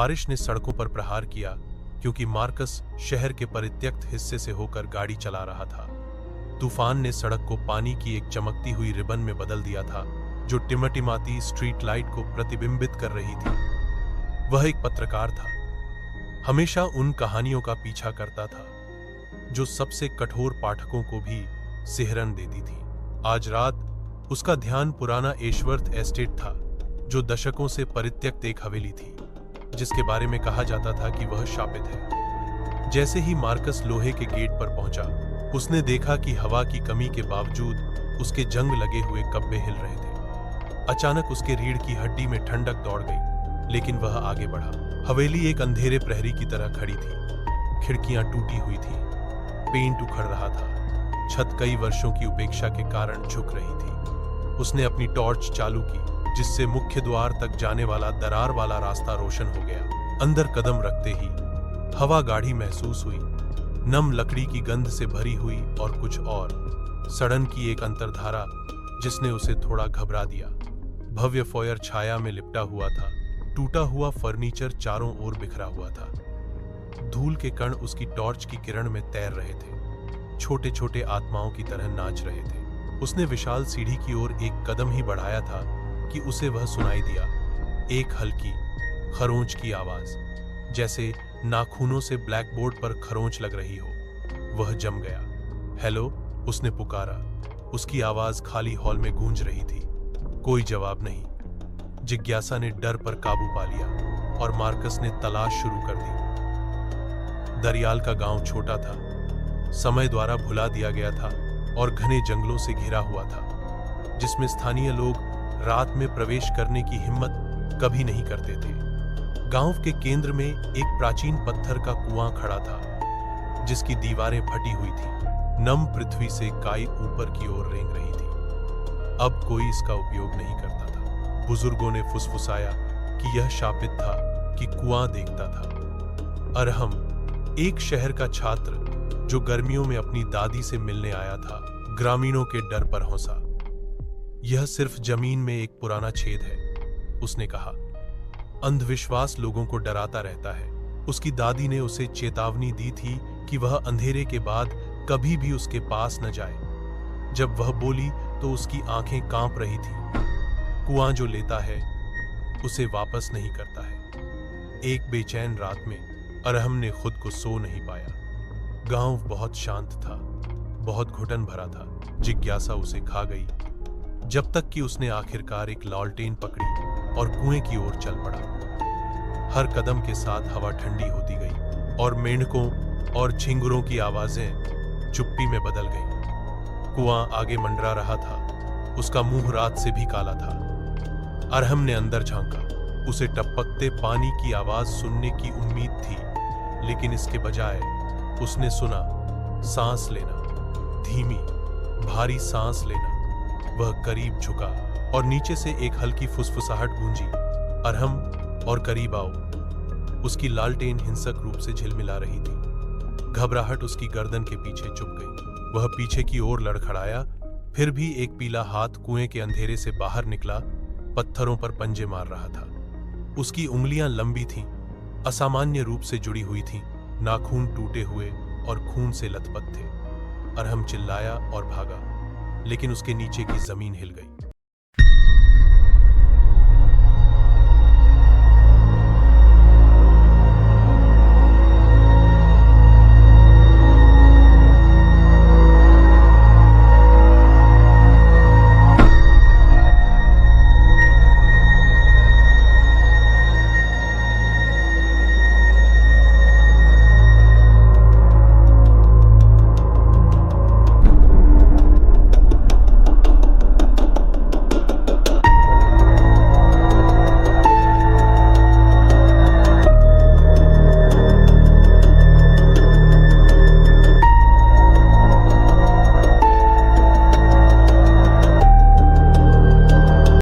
बारिश ने सड़कों पर प्रहार किया क्योंकि मार्कस शहर के परित्यक्त हिस्से से होकर गाड़ी चला रहा था। तूफान ने सड़क को पानी की एक चमकती हुई रिबन में बदल दिया था जो टिमटिमाती स्ट्रीट लाइट को प्रतिबिंबित कर रही थी। वह एक पत्रकार था, हमेशा उन कहानियों का पीछा करता था जो सबसे कठोर पाठकों को भी सिहरन देती थी। आज रात उसका ध्यान पुराना एशवर्थ एस्टेट था जो दशकों से परित्यक्त एक हवेली थी जिसके बारे में कहा जाता था कि वह शापित है। जैसे ही मार्कस लोहे के गेट पर पहुंचा, उसने देखा कि हवा की कमी के बावजूद उसके जंग लगे हुए कब्बे हिल रहे थे। अचानक उसके रीढ़ की हड्डी में ठंडक दौड़ गई, लेकिन वह आगे बढ़ा। हवेली एक अंधेरे प्रहरी की तरह खड़ी थी। खिड़कियां टूटी हुई थी, पेंट उखड़ रहा था, छत कई वर्षों की उपेक्षा के कारण झुक रही थी। उसने अपनी टॉर्च चालू की, जिससे मुख्य द्वार तक जाने वाला दरार वाला रास्ता रोशन हो गया। अंदर कदम रखते ही हवा गाढ़ी महसूस हुई, नम लकड़ी की गंध से भरी हुई और कुछ और सड़न की एक अंतर्धारा जिसने उसे थोड़ा घबरा दिया। भव्य फॉयर छाया में लिपटा हुआ था, टूटा हुआ फर्नीचर चारों ओर बिखरा हुआ था। धूल के कण उसकी टॉर्च की किरण में तैर रहे थे, छोटे छोटे आत्माओं की तरह नाच रहे थे। उसने विशाल सीढ़ी की ओर एक कदम ही बढ़ाया था कि उसे वह सुनाई दिया, एक हल्की खरोंच की आवाज, जैसे नाखूनों से ब्लैकबोर्ड पर खरोंच लग रही हो। वह जम गया। हेलो, उसने पुकारा। उसकी आवाज खाली हॉल में गूंज रही थी। कोई जवाब नहीं। जिज्ञासा ने डर पर काबू पा लिया और मार्कस ने तलाश शुरू कर दी। दरियाल का गांव छोटा था, समय द्वारा भुला दिया गया था और घने जंगलों से घिरा हुआ था, जिसमें स्थानीय लोग रात में प्रवेश करने की हिम्मत कभी नहीं करते थे। गांव के केंद्र में एक प्राचीन पत्थर का कुआं खड़ा था जिसकी दीवारें फटी हुई थी। नम पृथ्वी से काई ऊपर की ओर रेंग रही थी। अब कोई इसका उपयोग नहीं करता था। बुजुर्गों ने फुसफुसाया कि यह शापित था कि कुआं देखता था। अरहम, एक शहर का छात्र जो गर्मियों में अपनी दादी से मिलने आया था, ग्रामीणों के डर पर हंसा। यह सिर्फ जमीन में एक पुराना छेद है, उसने कहा। अंधविश्वास लोगों को डराता रहता है। उसकी दादी ने उसे चेतावनी दी थी कि वह अंधेरे के बाद कभी भी उसके पास न जाए। जब वह बोली तो उसकी आंखें कांप रही थीं। कुआं जो लेता है उसे वापस नहीं करता है। एक बेचैन रात में अरहम ने खुद को सो नहीं पाया। गांव बहुत शांत था, बहुत घुटन भरा था। जिज्ञासा उसे खा गई, जब तक कि उसने आखिरकार एक लालटेन पकड़ी और कुएं की ओर चल पड़ा। हर कदम के साथ हवा ठंडी होती गई और मेंढकों और झिंगुरों की आवाजें चुप्पी में बदल गईं। कुआं आगे मंडरा रहा था, उसका मुंह रात से भी काला था। अरहम ने अंदर झांका। उसे टपकते पानी की आवाज सुनने की उम्मीद थी, लेकिन इसके बजाय उसने सुना सांस लेना, धीमी भारी सांस लेना। वह करीब झुका और नीचे से एक हल्की फुसफुसाहट गूंजी, अरहम और करीब आओ। उसकी लालटेन हिंसक रूप से झिलमिला रही थी। घबराहट उसकी गर्दन के पीछे चुप गई। वह पीछे की ओर लड़खड़ाया, फिर भी एक पीला हाथ कुएं के अंधेरे से बाहर निकला, पत्थरों पर पंजे मार रहा था। उसकी उंगलियां लंबी थीं, असामान्य रूप से जुड़ी हुई थीं, नाखून टूटे हुए और खून से लथपथ थे। अरहम चिल्लाया और भागा, लेकिन उसके नीचे की जमीन हिल गई।